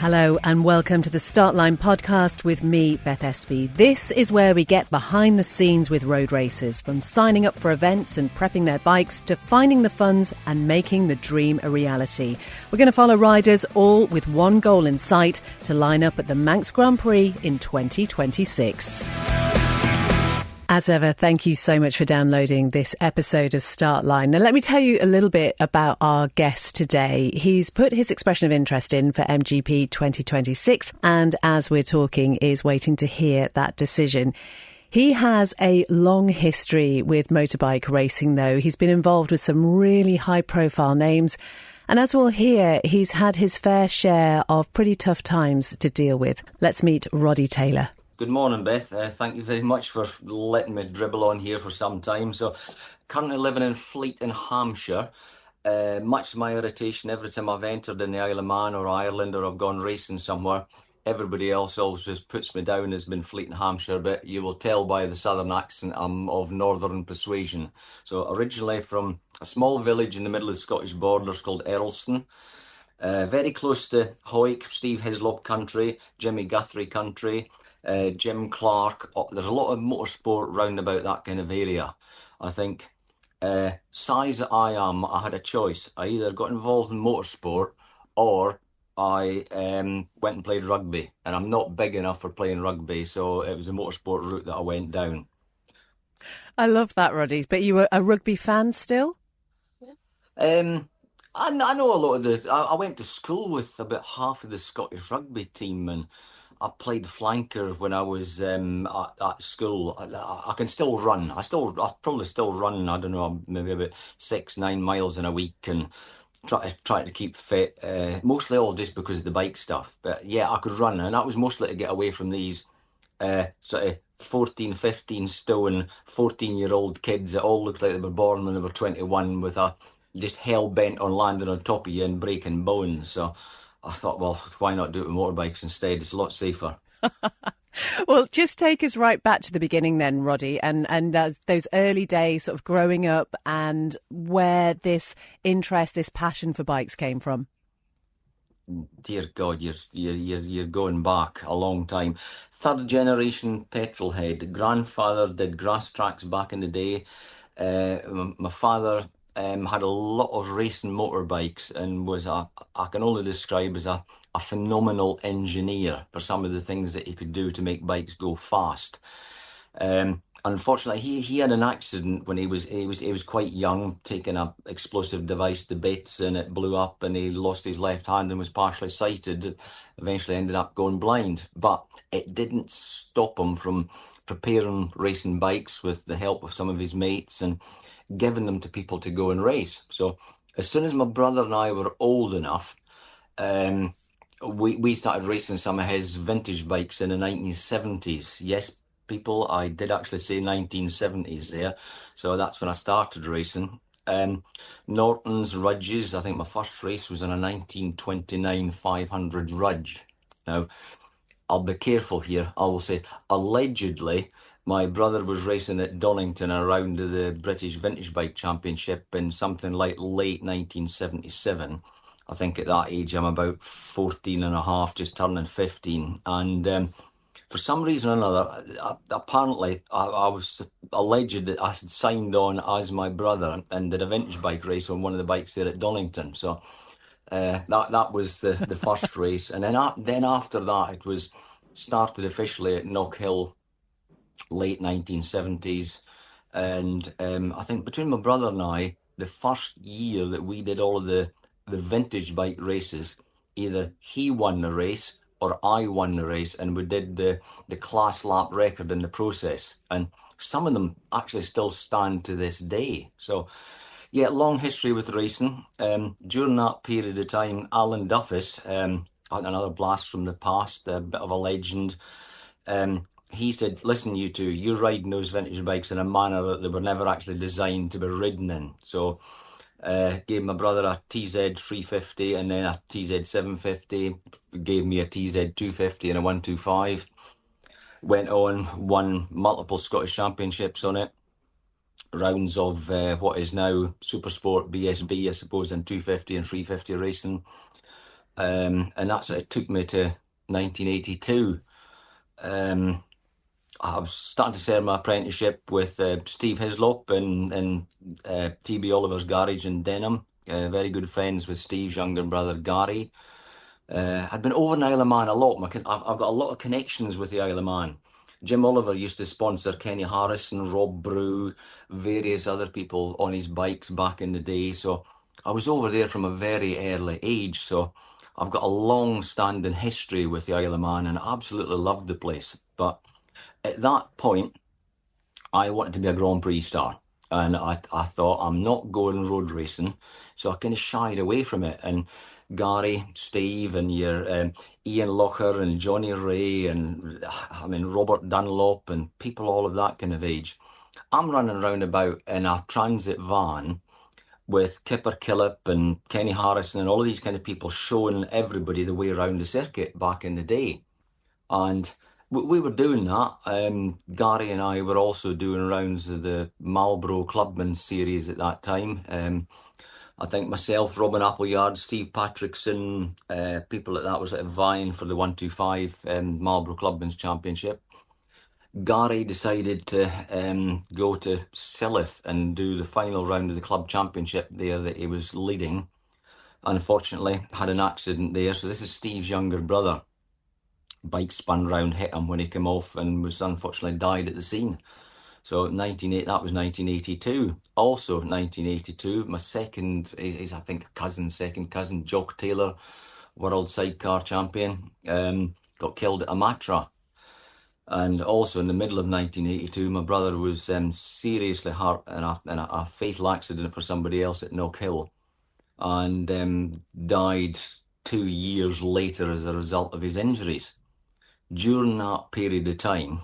Hello and welcome to the Startline podcast with me, Beth Espy. This is where we get behind the scenes with road racers, from signing up for events and prepping their bikes to finding the funds and making the dream a reality. We're going to follow riders all with one goal in sight: to line up at the Manx Grand Prix in 2026. As ever, thank you so much for downloading this episode of Startline. Now, let me tell you a little bit about our guest today. He's put his expression of interest in for MGP 2026 and, as we're talking, is waiting to hear that decision. He has a long history with motorbike racing, though. He's been involved with some really high-profile names. And as we'll hear, he's had his fair share of pretty tough times to deal with. Let's meet Roddy Taylor. Good morning, Beth. Thank you very much for letting me dribble on here for some time. So, currently living in Fleet in Hampshire. Much to my irritation, every time I've entered in the Isle of Man or Ireland or I've gone racing somewhere, everybody else always just puts me down as being Fleet in Hampshire, but you will tell by the southern accent I'm of northern persuasion. So, originally from a small village in the middle of the Scottish borders called Earlston. Very close to Hoyk, Steve Hislop country, Jimmy Guthrie country. Jim Clark. There's a lot of motorsport round about that kind of area. I think size that I am, I had a choice. I either got involved in motorsport or I went and played rugby, and I'm not big enough for playing rugby, so it was a motorsport route that I went down. I love that, Roddy. But you were a rugby fan still? I know a lot of the... I went to school with about half of the Scottish rugby team, and I played flanker when I was at school. I can still run. I probably still run. I don't know, maybe about 6-9 miles in a week, and try to keep fit. Mostly all just because of the bike stuff. But yeah, I could run, and that was mostly to get away from these sort of 14, 15 stone, 14-year-old kids that all looked like they were born when they were 21, with a just hell bent on landing on top of you and breaking bones. So I thought, well, why not do it with motorbikes instead? It's a lot safer. Well, just take us right back to the beginning then, Roddy, and those early days sort of growing up and where this interest, this passion for bikes came from. Dear God, you're going back a long time. Third generation petrol head. Grandfather did grass tracks back in the day. My father had a lot of racing motorbikes and was I can only describe as a phenomenal engineer for some of the things that he could do to make bikes go fast. Unfortunately, he had an accident when he was quite young, taking an explosive device to bits, and it blew up, and he lost his left hand and was partially sighted. Eventually ended up going blind, but it didn't stop him from preparing racing bikes with the help of some of his mates and giving them to people to go and race. So as soon as my brother and I were old enough, we started racing some of his vintage bikes in the 1970s. Yes, people, I did actually say 1970s there. So that's when I started racing. Norton's Rudges. I think my first race was on a 1929 500 Rudge. Now, I'll be careful here. I will say allegedly my brother was racing at Donington around the British Vintage Bike Championship in something like late 1977. I think at that age I'm about 14 and a half, just turning 15. And for some reason or another, apparently I was alleged that I had signed on as my brother and did a vintage bike race on one of the bikes there at Donington. So that was the first race. And then after that, it was started officially at Knockhill, late 1970s, and I think between my brother and I, the first year that we did all of the vintage bike races, either he won the race or I won the race, and we did the class lap record in the process, and some of them actually still stand to this day. So yeah, long history with racing. During that period of time, Alan Duffus, another blast from the past, a bit of a legend, he said, listen, you two, you're riding those vintage bikes in a manner that they were never actually designed to be ridden in. So gave my brother a TZ 350 and then a TZ 750, gave me a TZ 250 and a 125. Went on, won multiple Scottish championships on it. Rounds of what is now Supersport BSB, I suppose, in 250 and 350 racing. and that's it took me to 1982. I was starting to serve my apprenticeship with Steve Hislop in TB Oliver's garage in Denham. Very good friends with Steve's younger brother Gary. I'd been over in Isle of Man a lot. I've got a lot of connections with the Isle of Man. Jim Oliver used to sponsor Kenny Harrison, Rob Brew, various other people on his bikes back in the day. So I was over there from a very early age. So I've got a long-standing history with the Isle of Man and absolutely loved the place. But at that point, I wanted to be a Grand Prix star. And I thought, I'm not going road racing. So I kind of shied away from it. And Gary, Steve, and your Ian Locher and Johnny Ray and Robert Dunlop and people all of that kind of age. I'm running around about in a transit van with Kipper Killip and Kenny Harrison and all of these kind of people showing everybody the way around the circuit back in the day. And we were doing that. Gary and I were also doing rounds of the Marlboro Clubman series at that time. I think myself, Robin Appleyard, Steve Patrickson, people like that was vying for the 125 Marlboro Clubman's Championship. Gary decided to go to Silith and do the final round of the club championship there that he was leading. Unfortunately, had an accident there. So this is Steve's younger brother. Bike spun round, hit him when he came off and was unfortunately died at the scene. So that was 1982. Also 1982, my second, he's I think second cousin, Jock Taylor, world sidecar champion, got killed at Amatra. And also in the middle of 1982, my brother was seriously hurt in a fatal accident for somebody else at Knock Hill, and died 2 years later as a result of his injuries. During that period of time,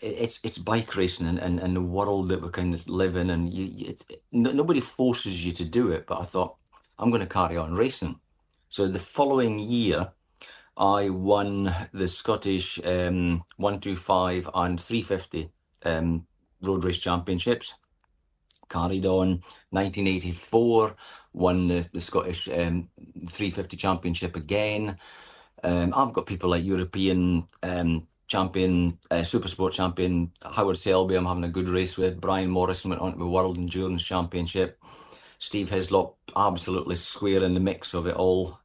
it's bike racing and the world that we kind of live in, and nobody forces you to do it. But I thought, I'm going to carry on racing. So the following year, I won the Scottish 125 and 350 road race championships. Carried on 1984, won the Scottish 350 championship again. I've got people like European champion, Supersport champion Howard Selby I'm having a good race with. Brian Morrison went on to the World Endurance Championship. Steve Hislop absolutely square in the mix of it all.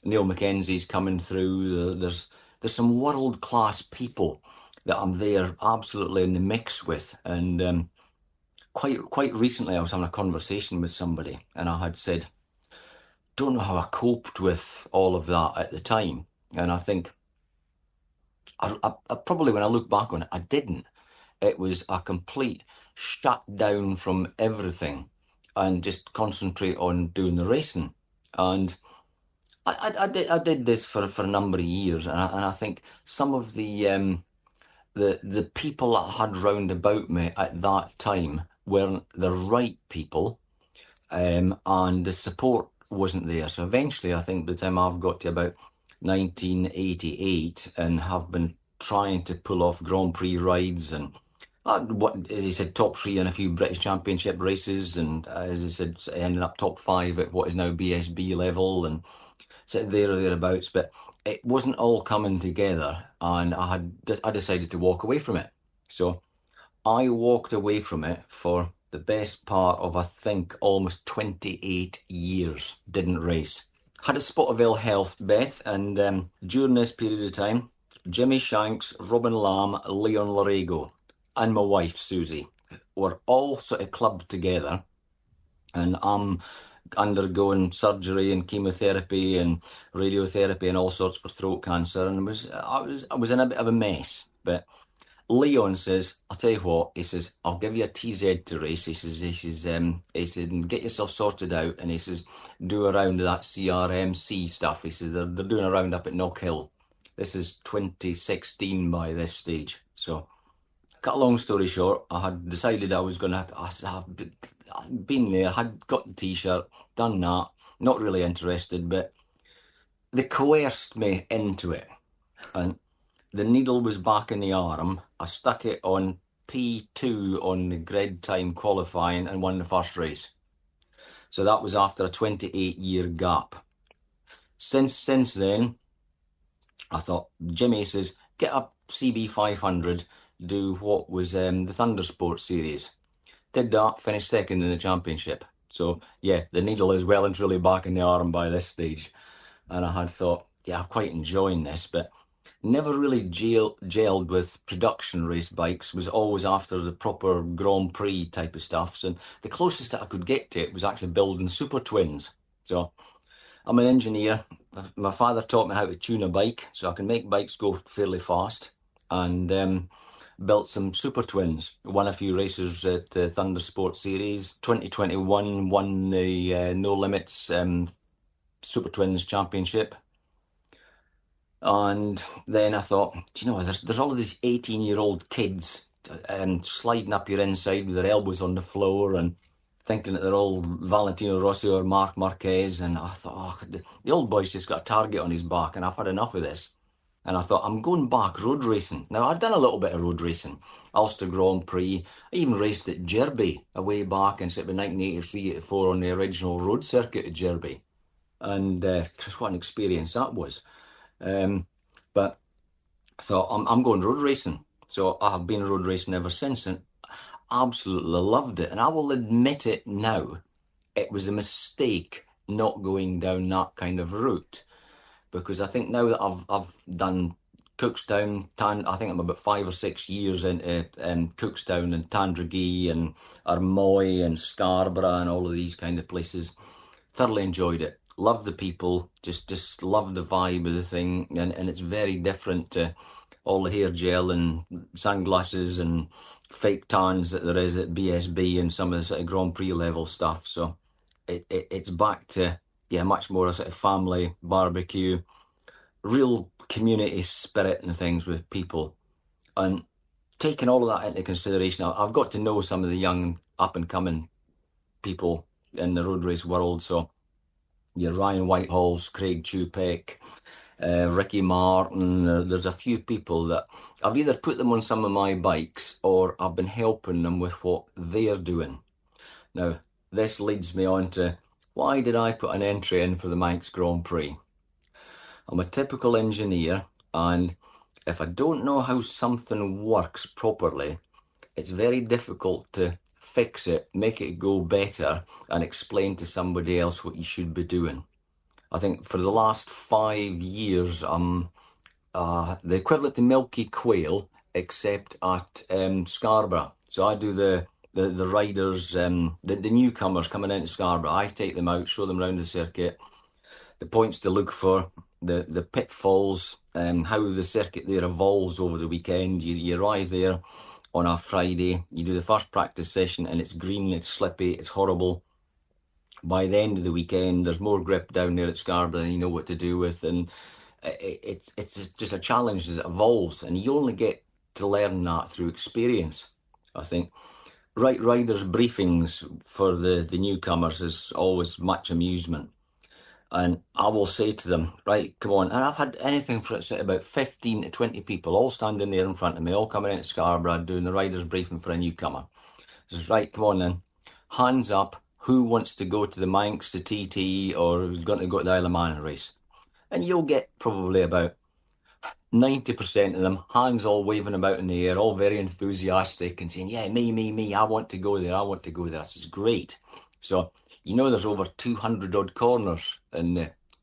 Neil Mackenzie's coming through. There's some world-class people that I'm there absolutely in the mix with. And quite recently I was having a conversation with somebody and I had said, don't know how I coped with all of that at the time. And I think I probably, when I look back on it, I didn't. It was a complete shut down from everything and just concentrate on doing the racing. And I did this for a number of years, and I think some of the people that I had round about me at that time weren't the right people, and the support wasn't there. So eventually, I think by the time I've got to about 1988 and have been trying to pull off Grand Prix rides and as he said, top 3 in a few British Championship races, and as I said, ended up top 5 at what is now BSB level, and so there or thereabouts. But it wasn't all coming together, and I decided to walk away from it. So I walked away from it for the best part of, I think, almost 28 years. Didn't race. Had a spot of ill health, Beth, and during this period of time, Jimmy Shanks, Robin Lamb, Leon Larego, and my wife, Susie, were all sort of clubbed together, and I'm undergoing surgery and chemotherapy and radiotherapy and all sorts for throat cancer, and I was in a bit of a mess. But Leon says, I'll tell you what, he says, I'll give you a TZ to race. He said, get yourself sorted out, and he says, do a round of that CRMC stuff. He says, they're doing a round up at Knock Hill. This is 2016 by this stage. So, cut a long story short, I had decided I was going to have been there, had got the T-shirt, done that, not really interested, but they coerced me into it. And the needle was back in the arm. I stuck it on P2 on the grid time qualifying and won the first race. So that was after a 28-year gap. Since then, I thought, Jimmy says, get a CB500, do what was the Thunder Sports Series. Did that, finished second in the championship. So, yeah, the needle is well and truly back in the arm by this stage. And I had thought, yeah, I'm quite enjoying this, but never really gelled with production race bikes, was always after the proper Grand Prix type of stuff. So the closest that I could get to it was actually building super twins. So I'm an engineer. My father taught me how to tune a bike, so I can make bikes go fairly fast, and built some super twins. Won a few races at the Thunder Sports Series. 2021 won the No Limits Super Twins Championship. And then I thought, do you know, there's all of these 18-year-old kids sliding up your inside with their elbows on the floor and thinking that they're all Valentino Rossi or Marc Marquez. And I thought, oh, the old boy's just got a target on his back, and I've had enough of this. And I thought, I'm going back road racing. Now, I'd done a little bit of road racing. Ulster Grand Prix. I even raced at Derby a way back in sort of 1983-84 on the original road circuit at Derby. And just what an experience that was. But I thought, I'm going road racing. So I have been road racing ever since and absolutely loved it. And I will admit it now, it was a mistake not going down that kind of route. Because I think now that I've done Cookstown, I think I'm about 5 or 6 years into Cookstown and Tandragee and Armoy and Scarborough and all of these kind of places. Thoroughly enjoyed it. Love the people, just love the vibe of the thing, and it's very different to all the hair gel and sunglasses and fake tans that there is at BSB and some of the sort of Grand Prix level stuff. So it's back to much more a sort of family barbecue, real community spirit and things with people, and taking all of that into consideration. I've got to know some of the young up and coming people in the road race world. So your Ryan Whitehalls, Craig Chupeck, Ricky Martin. There's a few people that I've either put them on some of my bikes or I've been helping them with what they're doing. Now, this leads me on to, why did I put an entry in for the Manx Grand Prix? I'm a typical engineer, and if I don't know how something works properly, it's very difficult to fix it, make it go better, and explain to somebody else what you should be doing. I think for the last 5 years, I'm the equivalent to Milky Quail, except at Scarborough. So I do the riders, the newcomers coming into Scarborough. I take them out, show them around the circuit, the points to look for, the pitfalls, how the circuit there evolves over the weekend. You arrive there on a Friday, you do the first practice session and it's green, it's slippy, it's horrible. By the end of the weekend, there's more grip down there at Scarborough than you know what to do with, and it's just a challenge as it evolves, and you only get to learn that through experience. I think riders' briefings for the newcomers is always much amusement. And I will say to them, right, come on. And I've had anything for about 15 to 20 people all standing there in front of me, all coming into Scarborough, doing the rider's briefing for a newcomer. Says, right, come on then. Hands up, who wants to go to the Manx, the TT, or who's going to go to the Isle of Man race? And you'll get probably about 90% of them, hands all waving about in the air, all very enthusiastic and saying, yeah, me, I want to go there, I want to go there. This is great. So, you know, there's over 200 odd corners in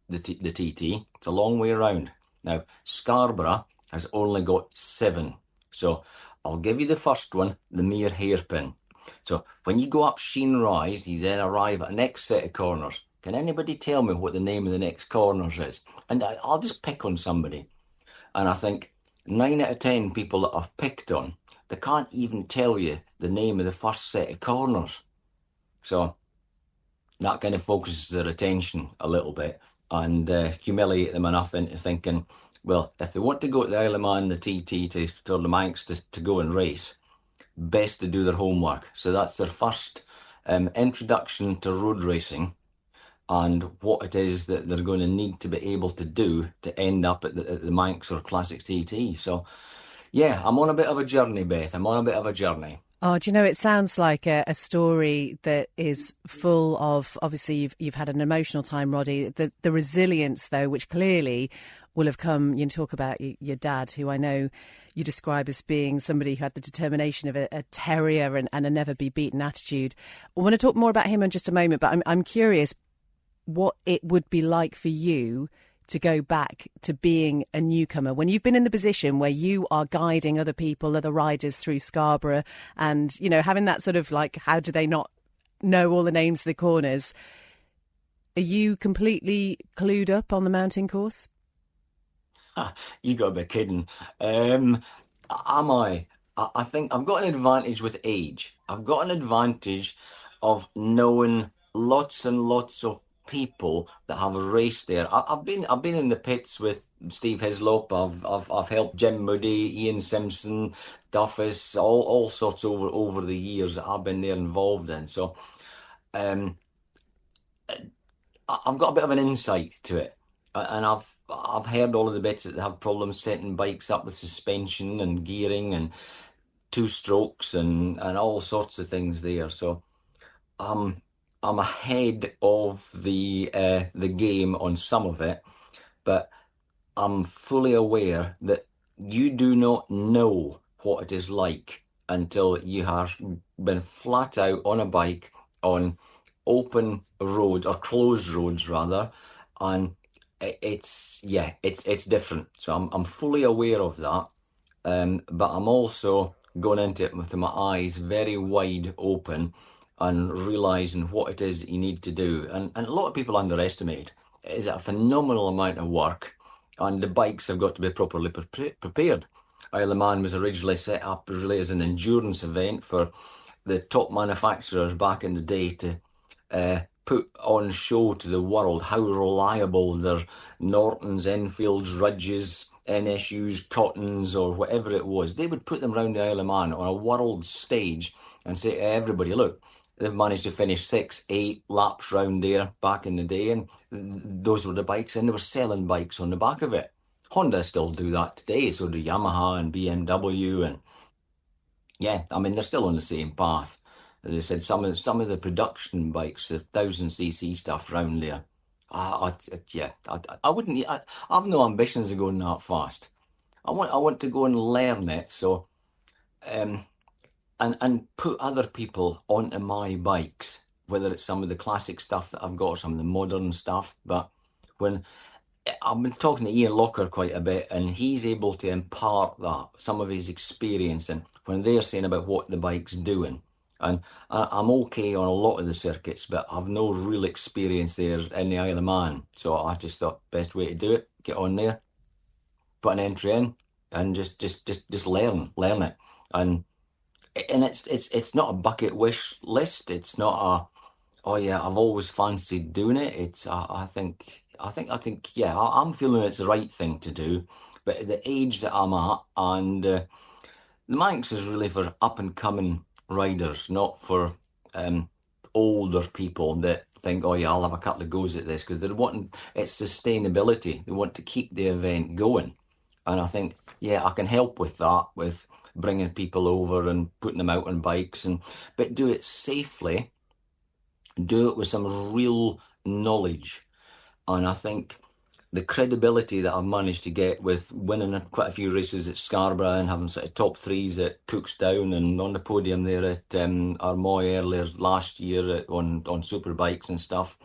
the TT. It's a long way around. Now, Scarborough has only got 7. So I'll give you the first one, the mere hairpin. So when you go up Sheen Rise, you then arrive at the next set of corners. Can anybody tell me what the name of the next corners is? And I'll just pick on somebody. And I think 9 out of 10 people that I've picked on, they can't even tell you the name of the first set of corners. So that kind of focuses their attention a little bit and humiliate them enough into thinking, well, if they want to go to the Isle of Man, the TT, to the Manx to go and race, best to do their homework. So that's their first introduction to road racing and what it is that they're going to need to be able to do to end up at the Manx or Classic TT. So, yeah, I'm on a bit of a journey, Beth. I'm on a bit of a journey. Oh, do you know, it sounds like a story that is full of, obviously, you've had an emotional time, Roddy. The resilience, though, which clearly will have come, you talk about your dad, who I know you describe as being somebody who had the determination of a terrier and a never-be-beaten attitude. I want to talk more about him in just a moment, but I'm curious what it would be like for you to go back to being a newcomer when you've been in the position where you are guiding other people, other riders through Scarborough, and, having that sort of like, how do they not know all the names of the corners? Are you completely clued up on the mountain course? You gotta be kidding. Am I? I think I've got an advantage with age. I've got an advantage of knowing lots and lots of people that have raced there. I've been in the pits with Steve Hislop. I've helped Jim Moody, Ian Simpson, Duffus, all sorts over the years that I've been there involved in. So um, I've got a bit of an insight to it, and I've heard all of the bits that have problems setting bikes up with suspension and gearing and two strokes and all sorts of things there. So I'm ahead of the game on some of it, but I'm fully aware that you do not know what it is like until you have been flat out on a bike on open roads or closed roads rather, and it's different. So I'm fully aware of that, but I'm also going into it with my eyes very wide open and realizing what it is that you need to do. And a lot of people underestimate it is a phenomenal amount of work, and the bikes have got to be properly prepared. Isle of Man was originally set up really as an endurance event for the top manufacturers back in the day to put on show to the world how reliable their Nortons, Enfields, Ridges, NSUs, Cottons, or whatever it was. They would put them round the Isle of Man on a world stage and say to everybody, look, they've managed to finish 6, 8 laps round there back in the day, and those were the bikes, and they were selling bikes on the back of it. Honda still do that today, so do Yamaha and BMW, and yeah, I mean, they're still on the same path. As I said, some of the production bikes, the 1000cc stuff round there, I wouldn't. I've no ambitions of going that fast. I want to go and learn it. So, um, and put other people onto my bikes, whether it's some of the classic stuff that I've got or some of the modern stuff. But when I've been talking to Ian Locker quite a bit, and he's able to impart that, some of his experience, and when they're saying about what the bike's doing. And I'm okay on a lot of the circuits, but I've no real experience there in the Isle of Man. So I just thought best way to do it, get on there, put an entry in, and just learn it. And it's not a bucket wish list. It's not a, oh yeah, I've always fancied doing it. It's I think yeah, I'm feeling it's the right thing to do. But at the age that I'm at, and the Manx is really for up and coming riders, not for older people that think, oh yeah, I'll have a couple of goes at this, because they're wanting it's sustainability. They want to keep the event going, and I think yeah, I can help with that, with bringing people over and putting them out on bikes, but do it safely, do it with some real knowledge. And I think the credibility that I've managed to get with winning quite a few races at Scarborough and having sort of top threes at Cooksdown and on the podium there at Armoy earlier last year on superbikes and stuff,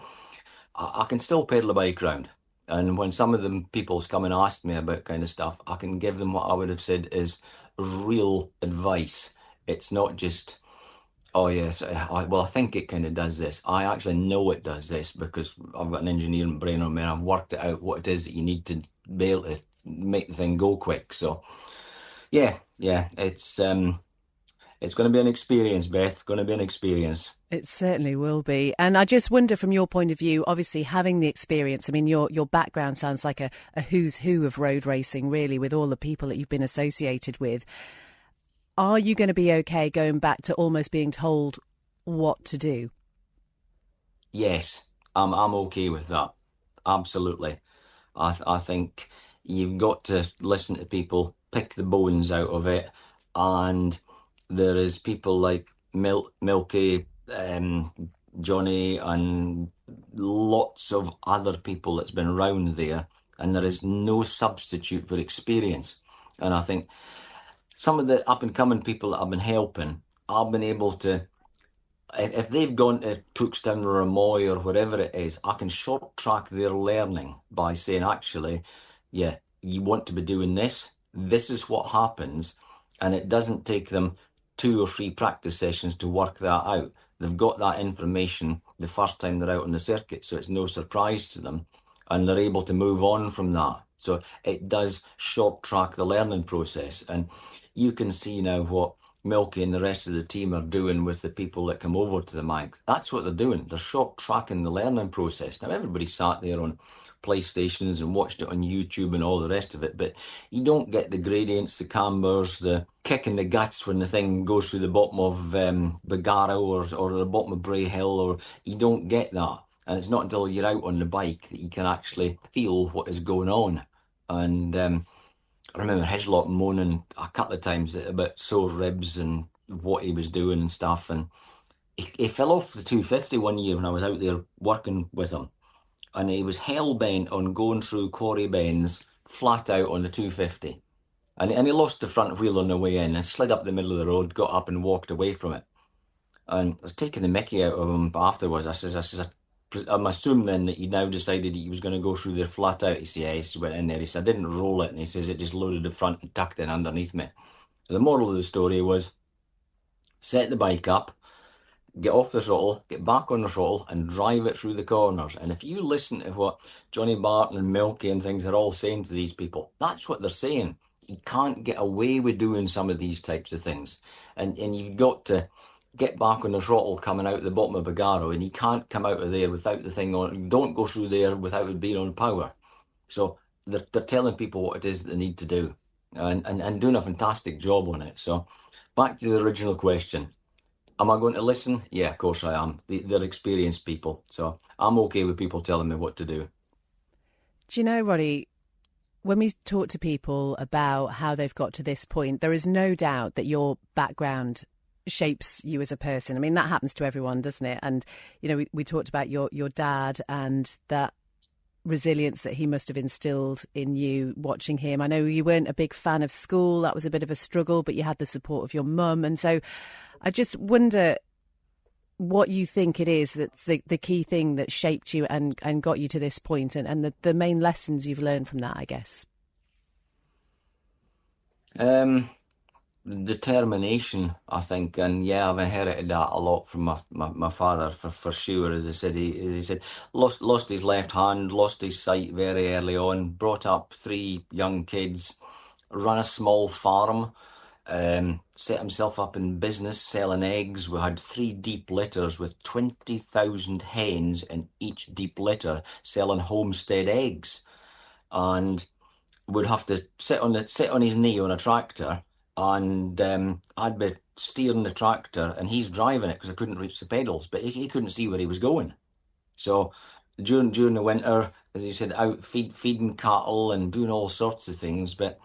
I can still pedal a bike round. And when some of them people's come and asked me about kind of stuff, I can give them what I would have said is real advice. It's not just, oh yes, well I think it kind of does this. I actually know it does this because I've got an engineering brain on me and I've worked it out what it is that you need to be able to make the thing go quick. So yeah, it's going to be an experience, Beth. Going to be an experience. It certainly will be. And I just wonder, from your point of view, obviously having the experience, I mean, your background sounds like a who's who of road racing, really, with all the people that you've been associated with. Are you going to be okay going back to almost being told what to do? Yes, I'm okay with that. Absolutely. I think you've got to listen to people, pick the bones out of it, and there is people like Milky, Johnny, and lots of other people that's been around there, and there is no substitute for experience. And I think some of the up and coming people that I've been helping, I've been able to, if they've gone to Cookstown or Amoy or wherever it is, I can short track their learning by saying, actually, yeah, you want to be doing this. This is what happens. And it doesn't take them 2 or 3 practice sessions to work that out. They've got that information the first time they're out on the circuit, so it's no surprise to them. And they're able to move on from that. So it does short track the learning process. And you can see now what Milky and the rest of the team are doing with the people that come over to the Manx. That's what they're doing. They're short tracking the learning process. Now, everybody sat there on PlayStations and watched it on YouTube and all the rest of it, but you don't get the gradients, the cambers, the kick in the guts when the thing goes through the bottom of Bagaro or the bottom of Bray Hill, or you don't get that. And it's not until you're out on the bike that you can actually feel what is going on. And I remember Hislop moaning a couple of times about sore ribs and what he was doing and stuff. And he fell off the 250 one year when I was out there working with him. And he was hell-bent on going through quarry bends flat out on the 250. And he lost the front wheel on the way in and slid up the middle of the road, got up and walked away from it. And I was taking the mickey out of him afterwards. I says, I'm assuming then that he now decided he was going to go through there flat out. He said, yeah, he went in there. He said, I didn't roll it. And he says, it just loaded the front and tucked in underneath me. So the moral of the story was, set the bike up, get off the throttle, get back on the throttle and drive it through the corners. And if you listen to what Johnny Barton and Milky and things are all saying to these people, that's what they're saying. You can't get away with doing some of these types of things. And you've got to get back on the throttle coming out the bottom of Bagaro, and you can't come out of there without the thing on. Don't go through there without it being on power. So they're telling people what it is that they need to do, and doing a fantastic job on it. So back to the original question. Am I going to listen? Yeah, of course I am. They're experienced people, so I'm okay with people telling me what to do. Do you know, Roddy, when we talk to people about how they've got to this point, there is no doubt that your background shapes you as a person. I mean, that happens to everyone, doesn't it? And, you know, we talked about your dad and that resilience that he must have instilled in you watching him. I know you weren't a big fan of school. That was a bit of a struggle, but you had the support of your mum. And so I just wonder what you think it is that's the key thing that shaped you and got you to this point, and the main lessons you've learned from that, I guess. Determination, I think, and yeah, I've inherited that a lot from my father, for sure. As I said, he said lost his left hand, lost his sight very early on, brought up 3 young kids, run a small farm, set himself up in business selling eggs. We had 3 deep litters with 20,000 hens in each deep litter selling homestead eggs, and would have to sit on his knee on a tractor. And I'd be steering the tractor and he's driving it because I couldn't reach the pedals, but he couldn't see where he was going. So during the winter, as you said, out feeding cattle and doing all sorts of things. But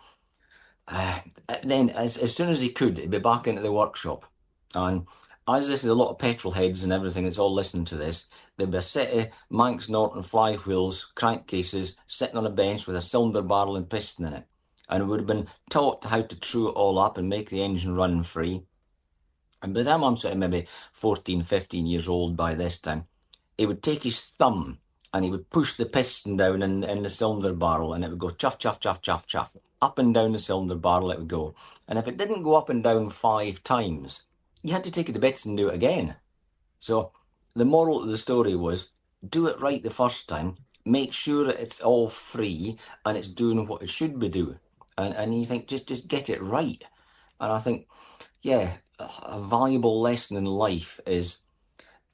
then as soon as he could, he'd be back into the workshop. And as this is a lot of petrol heads and everything that's all listening to this, there'd be a set of Manx Norton flywheels, crankcases, sitting on a bench with a cylinder barrel and piston in it. And we would have been taught how to true it all up and make the engine run free. And by the time I'm sort of maybe 14, 15 years old by this time, he would take his thumb and he would push the piston down in the cylinder barrel, and it would go chuff, chuff, chuff, chuff, chuff. Up and down the cylinder barrel it would go. And if it didn't go up and down 5 times, you had to take it to bits and do it again. So the moral of the story was, do it right the first time, make sure that it's all free and it's doing what it should be doing. And you think, just get it right. And I think, yeah, a valuable lesson in life is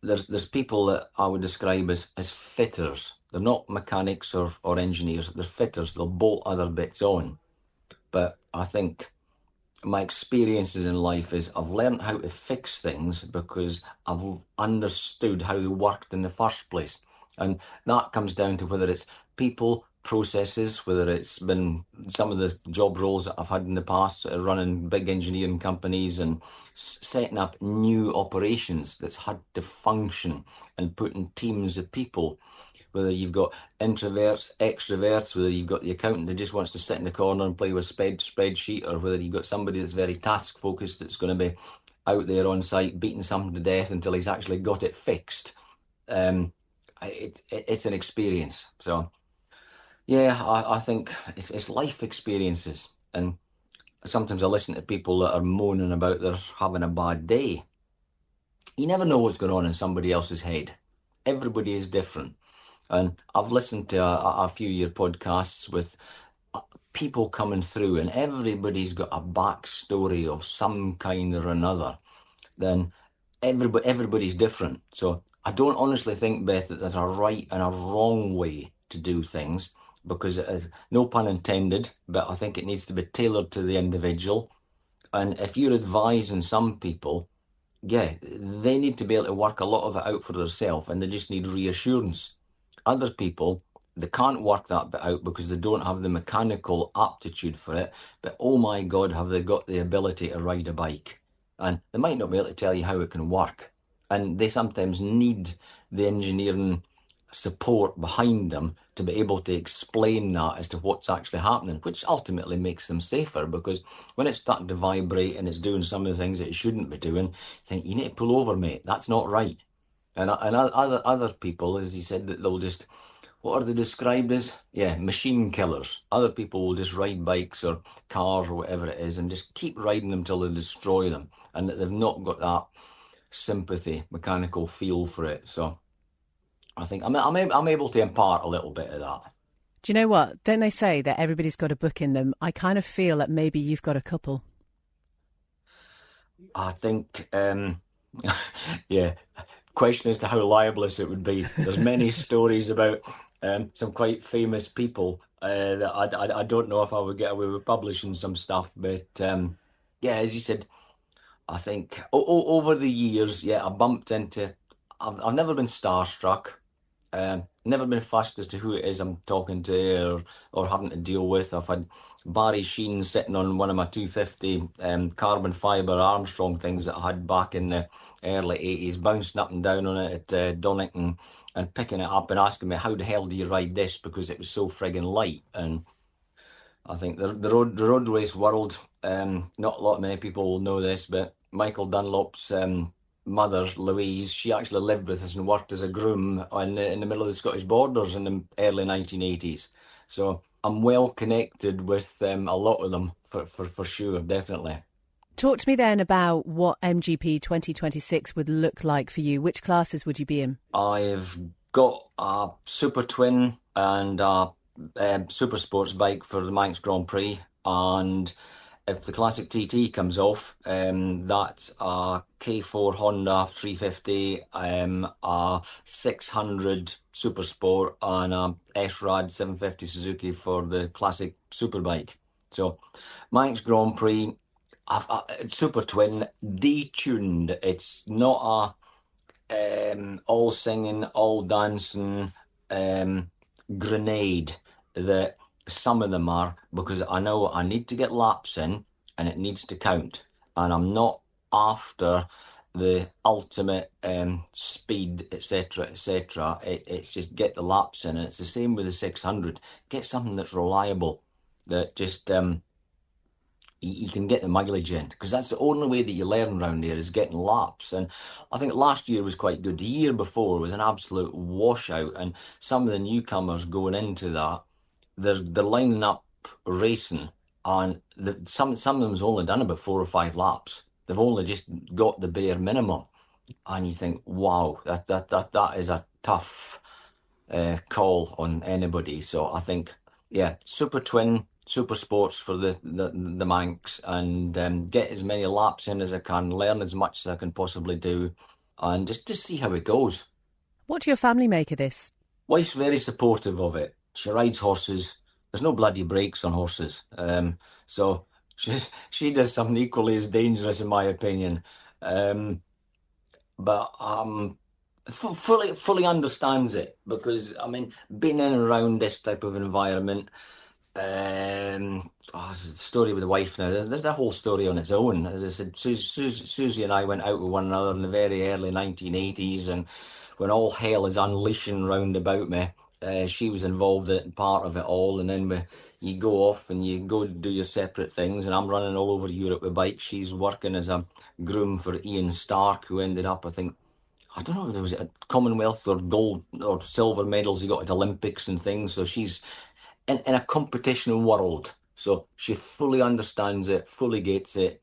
there's people that I would describe as fitters. They're not mechanics or engineers. They're fitters. They'll bolt other bits on. But I think my experiences in life is I've learned how to fix things because I've understood how they worked in the first place. And that comes down to whether it's people, processes, whether it's been some of the job roles that I've had in the past, running big engineering companies and setting up new operations that's had to function and putting teams of people, whether you've got introverts, extroverts, whether you've got the accountant that just wants to sit in the corner and play with spreadsheet, or whether you've got somebody that's very task focused that's going to be out there on site beating something to death until he's actually got it fixed. It's an experience. So yeah, I think it's life experiences. And sometimes I listen to people that are moaning about they're having a bad day. You never know what's going on in somebody else's head. Everybody is different. And I've listened to a few of your podcasts with people coming through, and everybody's got a backstory of some kind or another. Then everybody's different. So I don't honestly think, Beth, that there's a right and a wrong way to do things, because no pun intended, but I think it needs to be tailored to the individual. And if you're advising some people, yeah, they need to be able to work a lot of it out for themselves, and they just need reassurance. Other people, they can't work that bit out because they don't have the mechanical aptitude for it, but oh my God, have they got the ability to ride a bike? And they might not be able to tell you how it can work. And they sometimes need the engineering support behind them to be able to explain that as to what's actually happening, which ultimately makes them safer, because when it's starting to vibrate and it's doing some of the things that it shouldn't be doing, you think, you need to pull over, mate, that's not right. And other people, as he said, that they'll just, what are they described as? Yeah, machine killers. Other people will just ride bikes or cars or whatever it is and just keep riding them till they destroy them, and that they've not got that sympathy, mechanical feel for it. So I think I'm able to impart a little bit of that. Do you know what? Don't they say that everybody's got a book in them? I kind of feel that maybe you've got a couple. I think, yeah, question as to how libelous it would be. There's many stories about some quite famous people that I don't know if I would get away with publishing some stuff. But yeah, as you said, I think over the years, yeah, I bumped into. I've never been starstruck. Never been fussed as to who it is I'm talking to or having to deal with. I've had Barry Sheen sitting on one of my 250 carbon fibre Armstrong things that I had back in the early 80s, bouncing up and down on it at Donington and picking it up and asking me, how the hell do you ride this? Because it was so friggin' light. And I think the road race world, not a lot many people will know this, but Michael Dunlop's mother, Louise, she actually lived with us and worked as a groom in the middle of the Scottish borders in the early 1980s. So I'm well connected with a lot of them, for sure, definitely. Talk to me then about what MGP 2026 would look like for you. Which classes would you be in? I've got a Super Twin and a Super Sports bike for the Manx Grand Prix, and if the Classic TT comes off, that's a K4 Honda 350, a 600 Super Sport, and a S-Rad 750 Suzuki for the Classic Superbike. So, Manx Grand Prix, Super Twin, detuned. It's not a all singing, all dancing grenade that some of them are, because I know I need to get laps in and it needs to count, and I'm not after the ultimate speed, etc., etc. It's just get the laps in, and it's the same with the 600. Get something that's reliable, that just you can get the mileage in, because that's the only way that you learn around here, is getting laps. And I think last year was quite good. The year before was an absolute washout, and some of the newcomers going into that, they're lining up racing, and some of them's only done about 4 or 5 laps. They've only just got the bare minimum, and you think, wow, that is a tough call on anybody. So I think, yeah, Super Twin, Super Sports for the Manx, and get as many laps in as I can, learn as much as I can possibly do, and just see how it goes. What do your family make of this? Wife's very supportive of it. She rides horses. There's no bloody brakes on horses. So she does something equally as dangerous, in my opinion. But fully understands it because I mean, being in and around this type of environment. It's a story with the wife now. There's a whole story on its own. As I said, Susie and I went out with one another in the very early 1980s, and when all hell is unleashing round about me, she was involved in part of it all. And then you go off and you go do your separate things, and I'm running all over Europe with bikes. She's working as a groom for Ian Stark, who ended up, I think, I don't know if there was a Commonwealth or gold or silver medals he got at Olympics and things. So she's in a competition world. So she fully understands it, fully gets it.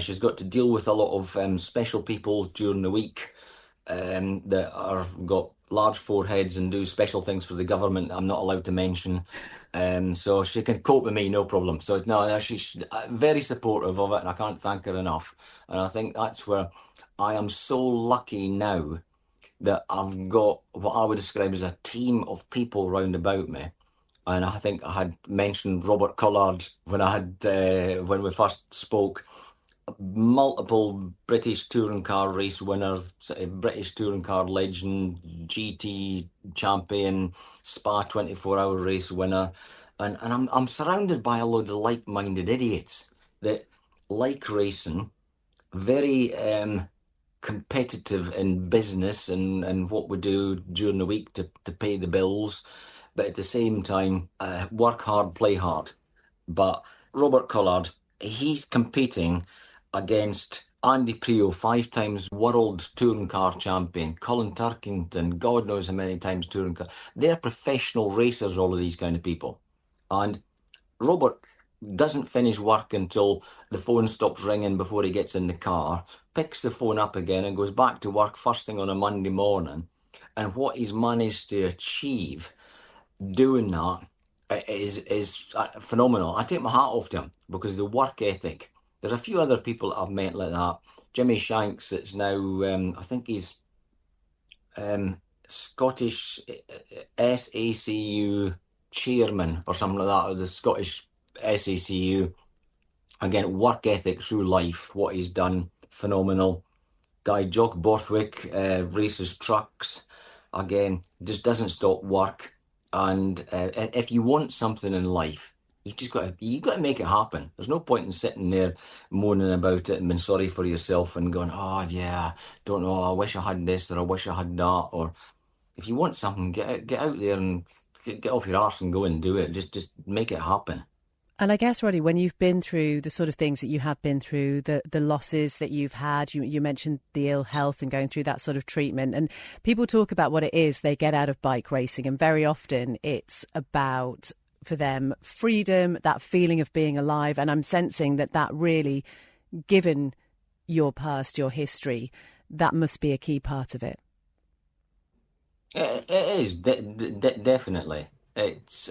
She's got to deal with a lot of special people during the week that are got large foreheads and do special things for the government I'm not allowed to mention. So she can cope with me, no problem. So no, she's very supportive of it, and I can't thank her enough. And I think that's where I am so lucky now that I've got what I would describe as a team of people round about me. And I think I had mentioned Robert Collard when we first spoke. Multiple British touring car race winner, British touring car legend, GT champion, Spa 24-hour race winner, and I'm surrounded by a load of like-minded idiots that like racing, very competitive in business and what we do during the week to pay the bills, but at the same time work hard, play hard. But Robert Collard, he's competing against Andy Prio, 5 times world touring car champion, Colin Turkington, God knows how many times touring car. They're professional racers, all of these kind of people. And Robert doesn't finish work until the phone stops ringing before he gets in the car, picks the phone up again and goes back to work first thing on a Monday morning. And what he's managed to achieve doing that is phenomenal. I take my hat off to him because the work ethic. There's a few other people I've met like that. Jimmy Shanks, that's now, I think he's Scottish SACU chairman or something like that, or the Scottish SACU. Again, work ethic through life, what he's done, phenomenal. Guy Jock Borthwick races trucks. Again, just doesn't stop work. And if you want something in life, you got to make it happen. There's no point in sitting there moaning about it and being sorry for yourself and going, oh yeah, don't know, I wish I had this or I wish I had that. Or if you want something, get out there and get off your arse and go and do it. Just make it happen. And I guess, Roddy, when you've been through the sort of things that you have been through, the losses that you've had, you mentioned the ill health and going through that sort of treatment, and people talk about what it is they get out of bike racing, and very often it's about, for them, freedom, that feeling of being alive. And I'm sensing that really, given your past, your history, that must be a key part of it. It is, definitely. It's...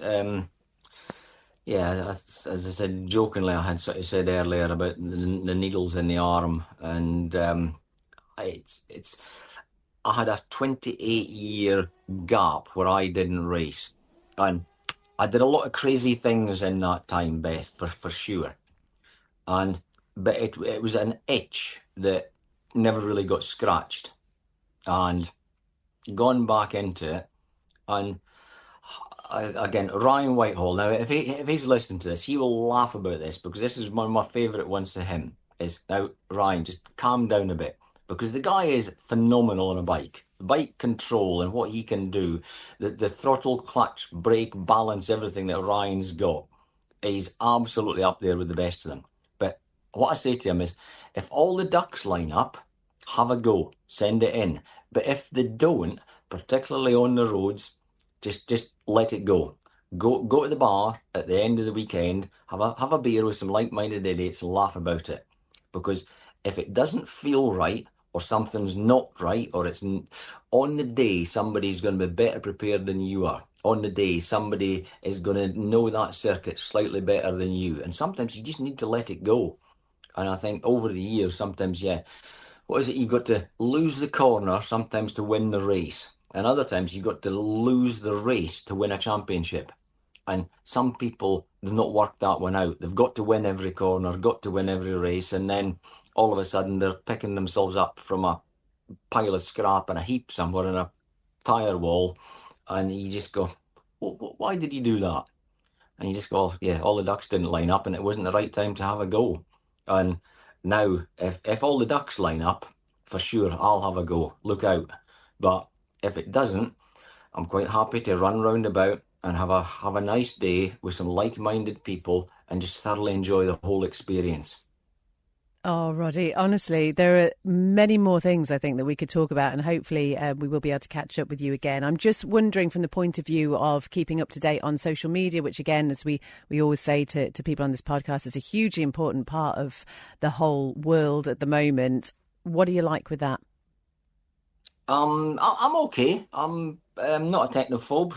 Yeah, as I said jokingly, I had sort of said earlier about the needles in the arm, and it's. I had a 28-year gap where I didn't race, and I did a lot of crazy things in that time, Beth, for sure. But it was an itch that never really got scratched, and gone back into it, and. Again, Ryan Whitehall. Now, if he's listening to this, he will laugh about this because this is one of my favourite ones to him. Is now, Ryan, just calm down a bit because the guy is phenomenal on a bike. The bike control and what he can do, the throttle, clutch, brake, balance, everything that Ryan's got, is absolutely up there with the best of them. But what I say to him is, if all the ducks line up, have a go, send it in. But if they don't, particularly on the roads, just let it go. Go to the bar at the end of the weekend, have a beer with some like-minded idiots and laugh about it. Because if it doesn't feel right, or something's not right, or it's on the day somebody's going to be better prepared than you are. On the day somebody is going to know that circuit slightly better than you. And sometimes you just need to let it go. And I think over the years, sometimes, what is it? You've got to lose the corner sometimes to win the race. And other times you've got to lose the race to win a championship. And some people, they've not worked that one out. They've got to win every corner, got to win every race. And then all of a sudden they're picking themselves up from a pile of scrap in a heap somewhere in a tyre wall, and you just go, why did you do that? And you just go, oh, yeah, all the ducks didn't line up and it wasn't the right time to have a go. And now, if all the ducks line up, for sure, I'll have a go. Look out. But if it doesn't, I'm quite happy to run round about and have a nice day with some like-minded people and just thoroughly enjoy the whole experience. Oh, Roddy, honestly, there are many more things I think that we could talk about, and hopefully we will be able to catch up with you again. I'm just wondering from the point of view of keeping up to date on social media, which again, as we always say to people on this podcast, is a hugely important part of the whole world at the moment. What do you like with that? I'm okay. I'm not a technophobe.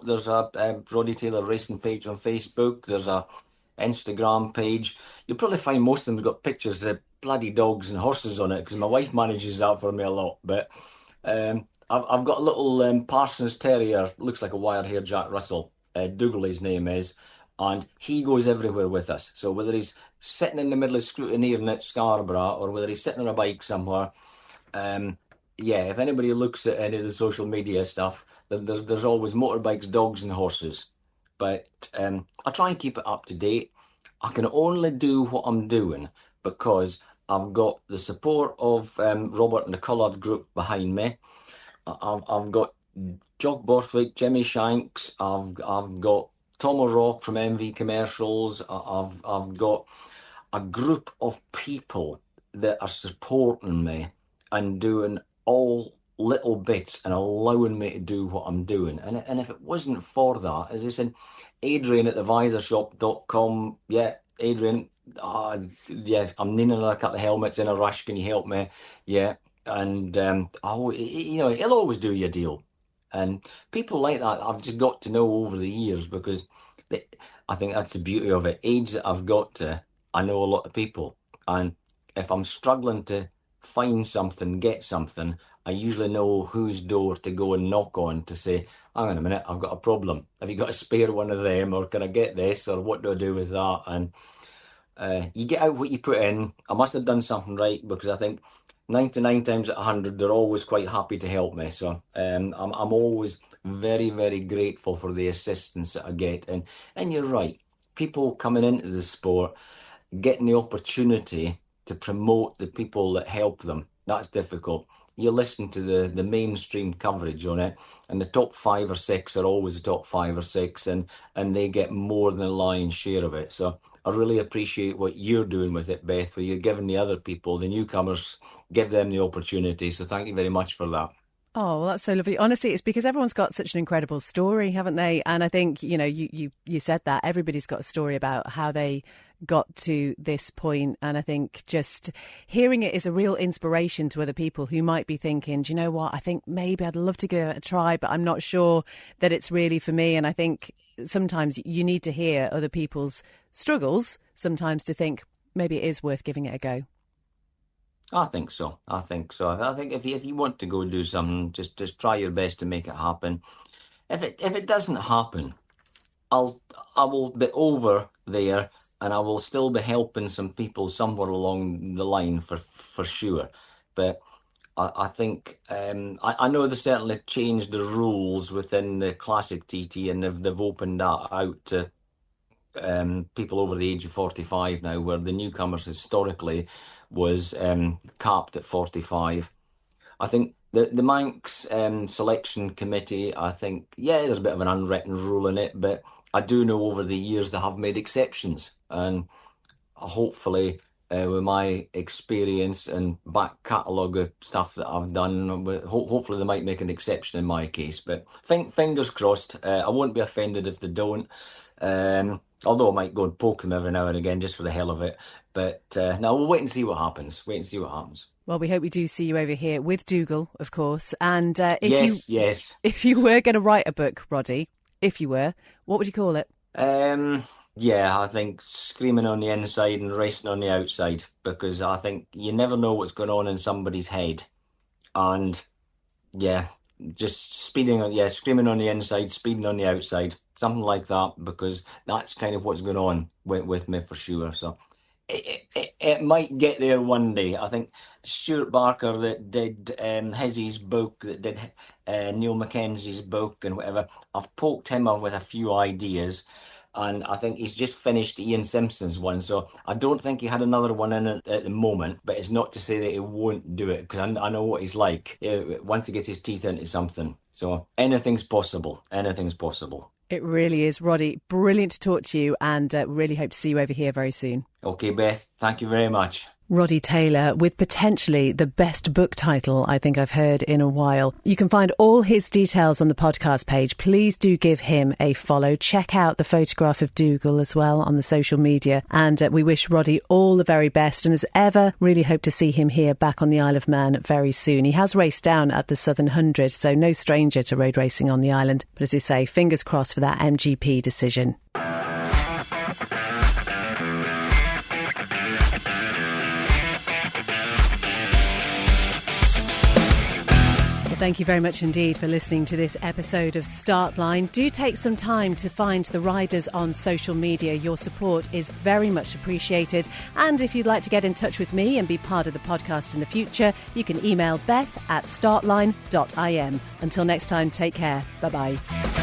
There's a Roddy Taylor racing page on Facebook. There's a Instagram page. You'll probably find most of them's got pictures of bloody dogs and horses on it because my wife manages that for me a lot. But I've got a little Parsons Terrier, looks like a wire-haired Jack Russell. Dougal his name is, and he goes everywhere with us. So whether he's sitting in the middle of scrutineering at Scarborough or whether he's sitting on a bike somewhere, yeah, if anybody looks at any of the social media stuff, there's always motorbikes, dogs, and horses. But I try and keep it up to date. I can only do what I'm doing because I've got the support of Robert and the Coloured Group behind me. I've got Jock Borthwick, Jimmy Shanks. I've got Tom O'Rourke from MV Commercials. I've got a group of people that are supporting me and doing all little bits and allowing me to do what I'm doing. And if it wasn't for that, as I said, Adrian at thevisorshop.com, yeah, Adrian, yeah, I'm needing another couple of helmets in a rush, can you help me? Yeah, and he'll always do you a deal. And people like that I've just got to know over the years because I think that's the beauty of it. Age that I've got to, I know a lot of people. And if I'm struggling to find something, get something, I usually know whose door to go and knock on to say, hang on a minute, I've got a problem. Have you got a spare one of them, or can I get this, or what do I do with that? And you get out what you put in. I must have done something right because I think 99 times out of 100, they're always quite happy to help me. So I'm always very, very grateful for the assistance that I get. And you're right, people coming into the sport, getting the opportunity to promote the people that help them, that's difficult. You listen to the mainstream coverage on it, and the top 5 or 6 are always the top 5 or 6, and they get more than a lion's share of it. So I really appreciate what you're doing with it, Beth, where you're giving the other people, the newcomers, give them the opportunity. So thank you very much for that. Oh, well, that's so lovely. Honestly, it's because everyone's got such an incredible story, haven't they? And I think, you said that everybody's got a story about how they got to this point. And I think just hearing it is a real inspiration to other people who might be thinking, do you know what? I think maybe I'd love to give it a try, but I'm not sure that it's really for me. And I think sometimes you need to hear other people's struggles sometimes to think maybe it is worth giving it a go. I think so. I think if you want to go do something, just try your best to make it happen. If it doesn't happen, I will be over there and I will still be helping some people somewhere along the line for sure. But I think I know they certainly changed the rules within the classic TT and they've opened that out to people over the age of 45 now, where the newcomers historically was capped at 45. I think the Manx selection committee, I think, yeah, there's a bit of an unwritten rule in it, but I do know over the years they have made exceptions. And hopefully, with my experience and back catalogue of stuff that I've done, hopefully they might make an exception in my case. But fingers crossed. I won't be offended if they don't. Although I might go and poke them every now and again just for the hell of it. But no, we'll wait and see what happens. Well, we hope we do see you over here with Dougal, of course. And yes. If you were going to write a book, Roddy, what would you call it? Yeah, I think screaming on the inside and racing on the outside, because I think you never know what's going on in somebody's head. And yeah, just screaming on the inside, speeding on the outside. Something like that, because that's kind of what's going on with me for sure. So, It might get there one day. I think Stuart Barker that did his book, that did Neil Mackenzie's book and whatever, I've poked him up with a few ideas, and I think he's just finished Ian Simpson's one, so I don't think he had another one in it at the moment, but it's not to say that he won't do it, because I know what he's like. Once he gets his teeth into something. So anything's possible. Anything's possible. It really is, Roddy. Brilliant to talk to you, and really hope to see you over here very soon. Okay, Beth, thank you very much. Roddy Taylor, with potentially the best book title I think I've heard in a while. You can find all his details on the podcast page. Please do give him a follow. Check out the photograph of Dougal as well on the social media. And we wish Roddy all the very best. And as ever, really hope to see him here back on the Isle of Man very soon. He has raced down at the Southern 100, so no stranger to road racing on the island. But as we say, fingers crossed for that MGP decision. Thank you very much indeed for listening to this episode of Startline. Do take some time to find the riders on social media. Your support is very much appreciated. And if you'd like to get in touch with me and be part of the podcast in the future, you can email beth@startline.im. Until next time, take care. Bye-bye.